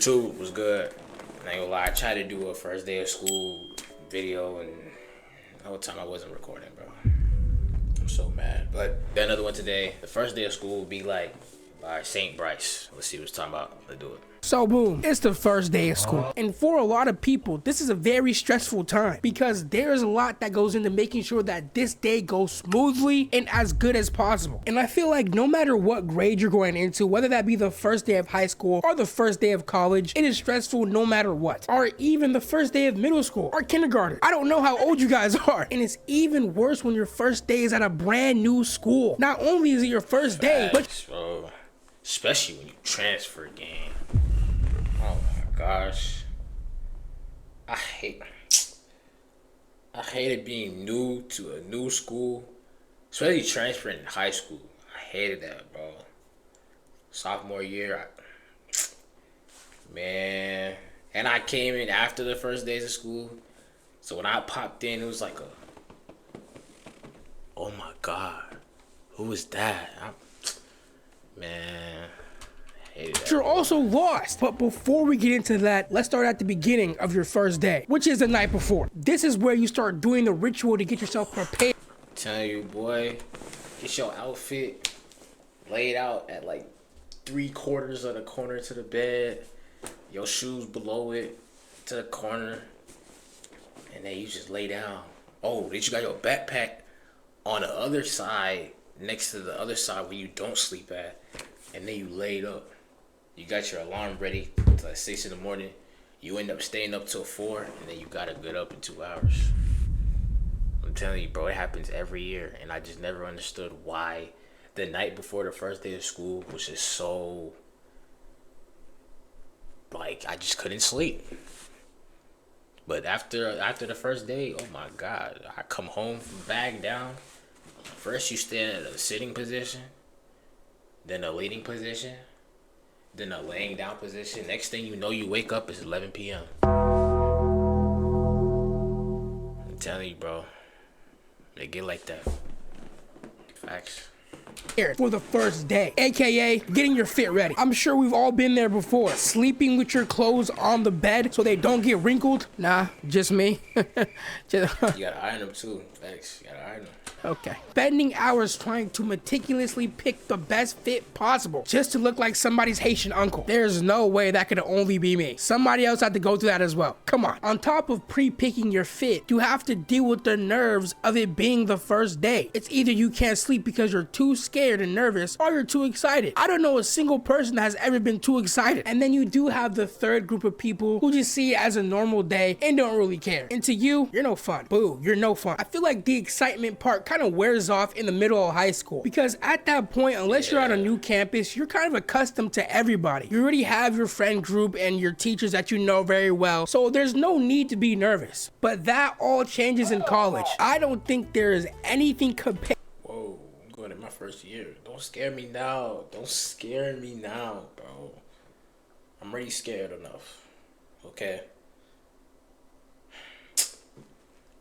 YouTube was good. I ain't gonna lie, I tried to do a first day of school video and the whole time I wasn't recording, bro. I'm so mad. But got another one today. The first day of school will be like by St. Bryce. Let's see what it's talking about. Let's do it. So boom, it's the first day of school. And for a lot of people, this is a very stressful time because there's a lot that goes into making sure that this day goes smoothly and as good as possible. And I feel like no matter what grade you're going into, whether that be the first day of high school or the first day of college, it is stressful no matter what. Or even the first day of middle school or kindergarten. I don't know how old you guys are. And it's even worse when your first day is at a brand new school. Not only is it your first day, but especially when you transfer game. Oh my gosh. I hated being new to a new school. Especially transferring in high school. I hated that, bro. Sophomore year, man. And I came in after the first days of school. So when I popped in, it was like oh my God. Who was that? Man. You're also lost. But before we get into that, let's start at the beginning of your first day, which is the night before. This is where you start doing the ritual to get yourself prepared. I'm telling you, boy, get your outfit laid out at like 3/4 of the corner to the bed, your shoes below it to the corner, and then you just lay down. Oh, then you got your backpack on the other side, next to the other side where you don't sleep at, and then you laid up. You got your alarm ready till like 6 in the morning. You end up staying up till 4, and then you gotta get up in 2 hours. I'm telling you, bro, it happens every year, and I just never understood why the night before the first day of school was just so, like, I just couldn't sleep. But after the first day, oh my God, I come home from bag down. First you stand at a sitting position, then a leaning position, then a laying down position. Next thing you know, you wake up, it's 11 p.m. I'm telling you, bro. They get like that. Facts. For the first day, aka getting your fit ready. I'm sure we've all been there before. Sleeping with your clothes on the bed so they don't get wrinkled. Nah, just me. You gotta iron them too. Facts. You gotta iron them. Okay. Spending hours trying to meticulously pick the best fit possible just to look like somebody's Haitian uncle. There's no way that could only be me. Somebody else had to go through that as well. Come on. On top of pre-picking your fit, you have to deal with the nerves of it being the first day. It's either you can't sleep because you're too scared and nervous or you're too excited. I don't know a single person that has ever been too excited. And then you do have the third group of people who just see it as a normal day and don't really care. And to you, you're no fun. Boo, you're no fun. I feel like the excitement part kind of wears off in the middle of high school because at that point, unless you're on a new campus, you're kind of accustomed to everybody. You already have your friend group and your teachers that you know very well, so there's no need to be nervous. But that all changes in college. I don't think there is anything compared. Whoa, I'm going in my first year. Don't scare me now. Don't scare me now, bro. I'm already scared enough. Okay.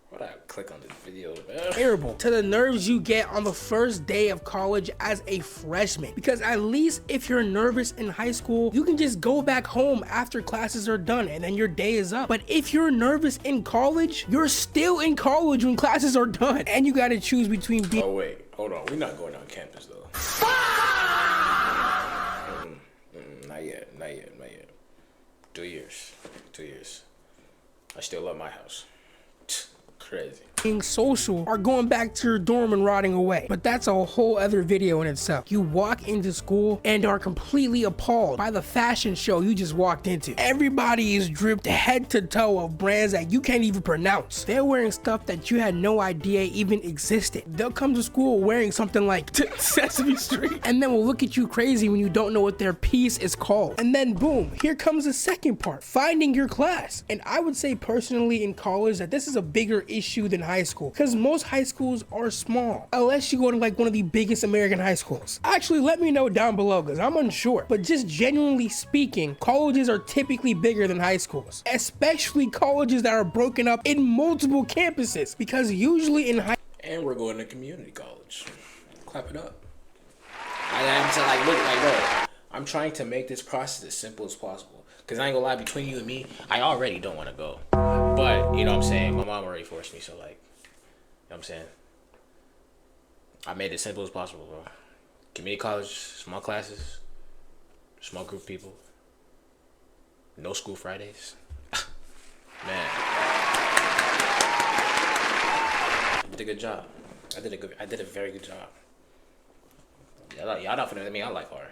Why'd I click on this video, man? Terrible to the nerves you get on the first day of college as a freshman. Because at least if you're nervous in high school, you can just go back home after classes are done and then your day is up. But if you're nervous in college, you're still in college when classes are done. And you gotta choose between being— Oh wait, hold on. We're not going on campus though. Not yet. 2 years. 2 years. I still love my house. Crazy. Being social or going back to your dorm and rotting away. But that's a whole other video in itself. You walk into school and are completely appalled by the fashion show you just walked into. Everybody is dripped head to toe of brands that you can't even pronounce. They're wearing stuff that you had no idea even existed. They'll come to school wearing something like Sesame Street and then will look at you crazy when you don't know what their piece is called. And then boom, here comes the second part, finding your class. And I would say personally in college that this is a bigger issue than high school because most high schools are small unless you go to like one of the biggest American high schools. Actually, let me know down below because I'm unsure, but just genuinely speaking, colleges are typically bigger than high schools, especially colleges that are broken up in multiple campuses because usually in high— And we're going to community college. Clap it up. I'm to like, look, like, bro, I'm trying to make this process as simple as possible Cause I ain't gonna lie, between you and me, I already don't want to go. But you know what I'm saying, my mom already forced me, so like, you know what I'm saying. I made it as simple as possible, bro. Community college, small classes, small group of people, no school Fridays. Man, I did a good job. I did a very good job. Y'all not finna let me out like hard.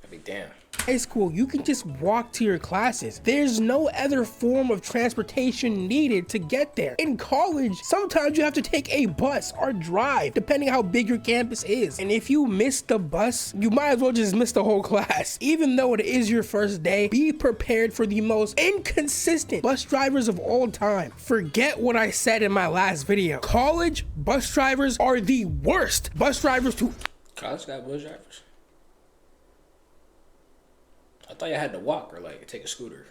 I mean, damn. High school, you can just walk to your classes. There's no other form of transportation needed to get there. In college, sometimes you have to take a bus or drive, depending how big your campus is. And if you miss the bus, you might as well just miss the whole class. Even though it is your first day, be prepared for the most inconsistent bus drivers of all time. Forget what I said in my last video. College bus drivers are the worst bus drivers to... College got bus drivers? I thought you had to walk or like take a scooter.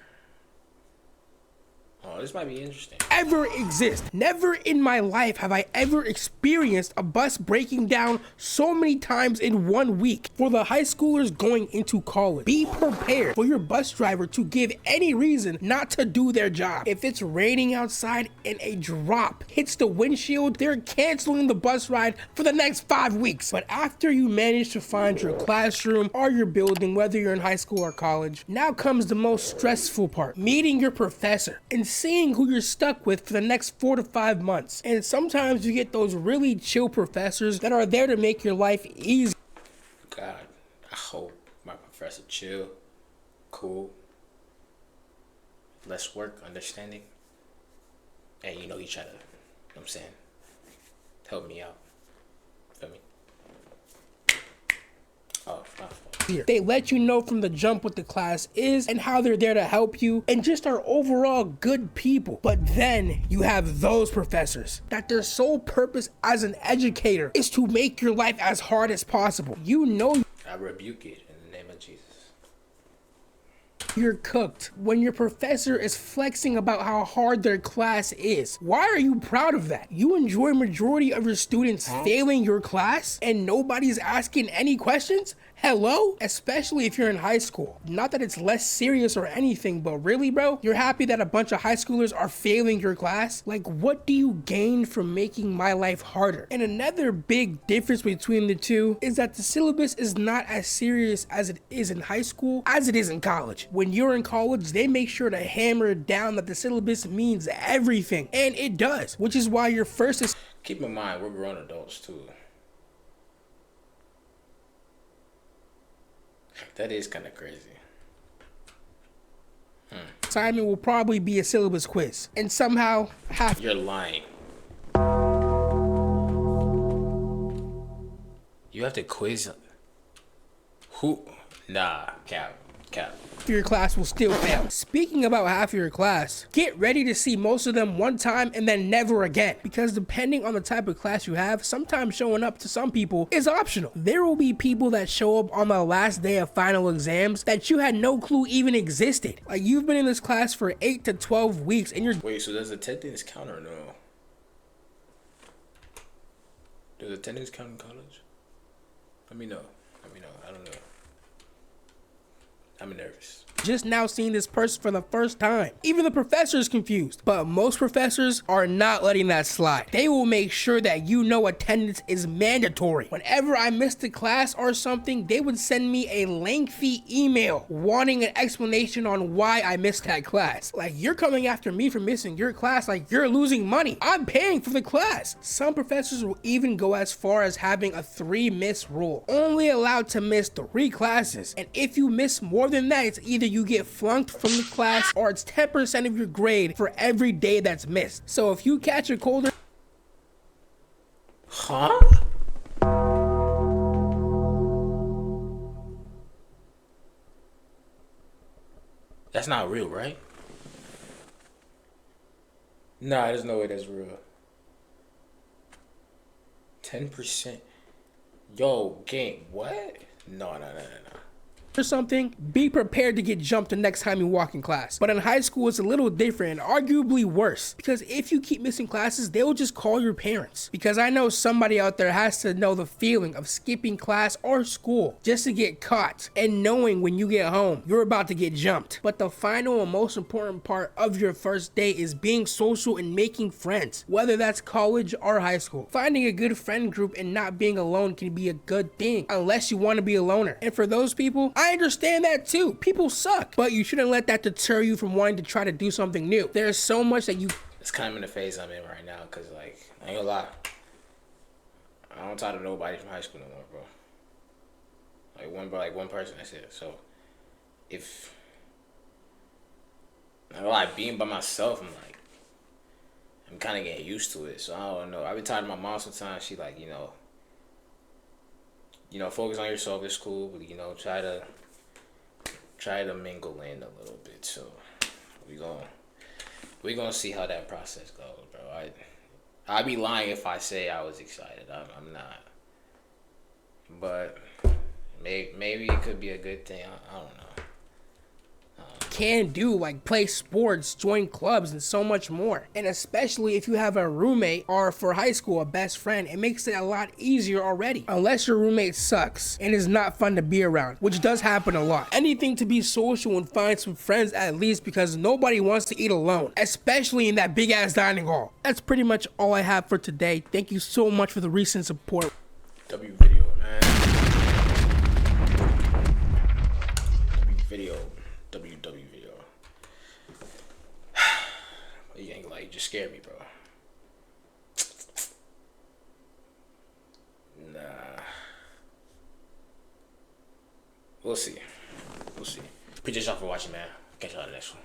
Oh, this might be interesting. Ever exist. Never in my life have I ever experienced a bus breaking down so many times in 1 week. For the high schoolers going into college, be prepared for your bus driver to give any reason not to do their job. If it's raining outside and a drop hits the windshield, they're canceling the bus ride for the next 5 weeks. But after you manage to find your classroom or your building, whether you're in high school or college, now comes the most stressful part, meeting your professor and seeing who you're stuck with for the next 4 to 5 months. And sometimes you get those really chill professors that are there to make your life easy. God, I hope my professor chill, cool, less work, understanding. And you know he try to, you know what I'm saying, help me out. Feel me? Oh, my fault. They let you know from the jump what the class is and how they're there to help you and just are overall good people. But then you have those professors that their sole purpose as an educator is to make your life as hard as possible. You know I rebuke it in the name of Jesus. You're cooked when your professor is flexing about how hard their class is. Why are you proud of that? You enjoy majority of your students failing your class and nobody's asking any questions? Hello? Especially if you're in high school. Not that it's less serious or anything, but really, bro? You're happy that a bunch of high schoolers are failing your class? Like, what do you gain from making my life harder? And another big difference between the two is that the syllabus is not as serious as it is in high school as it is in college. When you're in college, they make sure to hammer down that the syllabus means everything. And it does, which is why your first is... Keep in mind, we're grown adults too. That is kind of crazy. assignment will probably be a syllabus quiz. And somehow, half... You're lying. You have to quiz... Who? Nah, cap. Your class will still fail. Speaking about half of your class, get ready to see most of them one time and then never again. Because depending on the type of class you have, sometimes showing up to some people is optional. There will be people that show up on the last day of final exams that you had no clue even existed. Like, you've been in this class for 8 to 12 weeks and you're... Wait, so does attendance count or no? Does attendance count in college? Let me know. I don't know. I'm nervous. Just now seeing this person for the first time. Even the professor is confused. But most professors are not letting that slide. They will make sure that you know attendance is mandatory. Whenever I missed a class or something, they would send me a lengthy email wanting an explanation on why I missed that class. Like, you're coming after me for missing your class like you're losing money. I'm paying for the class. Some professors will even go as far as having a 3-miss rule. Only allowed to miss 3 classes. And if you miss more than that, it's either you get flunked from the class or it's 10% of your grade for every day that's missed. So if you catch a colder... Huh? That's not real, right? Nah, there's no way that's real. 10%. Yo, gang, what? No. or something, be prepared to get jumped the next time you walk in class. But in high school, it's a little different and arguably worse, because if you keep missing classes, they will just call your parents. Because I know somebody out there has to know the feeling of skipping class or school just to get caught and knowing when you get home, you're about to get jumped. But the final and most important part of your first day is being social and making friends, whether that's college or high school. Finding a good friend group and not being alone can be a good thing, unless you want to be a loner. And for those people, I understand that too. People suck, but you shouldn't let that deter you from wanting to try to do something new. There's so much that you... It's kind of in the phase I'm in right now, because, like, I ain't gonna lie, I don't talk to nobody from high school no more, bro. Like one person, that's it. So, if, I don't like being by myself, I'm kind of getting used to it. So, I don't know. I've been talking to my mom sometimes. She like, focus on yourself. It's cool, but try to mingle in a little bit. So we gonna see how that process goes, bro. I'd be lying if I say I was excited. I'm not. But maybe it could be a good thing. I don't know. Can do, like play sports, join clubs, and so much more. And especially if you have a roommate, or for high school, a best friend, it makes it a lot easier already. Unless your roommate sucks and is not fun to be around, which does happen a lot. Anything to be social and find some friends at least, because nobody wants to eat alone, especially in that big ass dining hall. That's pretty much all I have for today. Thank you so much for the recent support. W video, man. W video. You ain't like, just scared me, bro. Nah. We'll see. Appreciate y'all for watching, man. Catch y'all in the next one.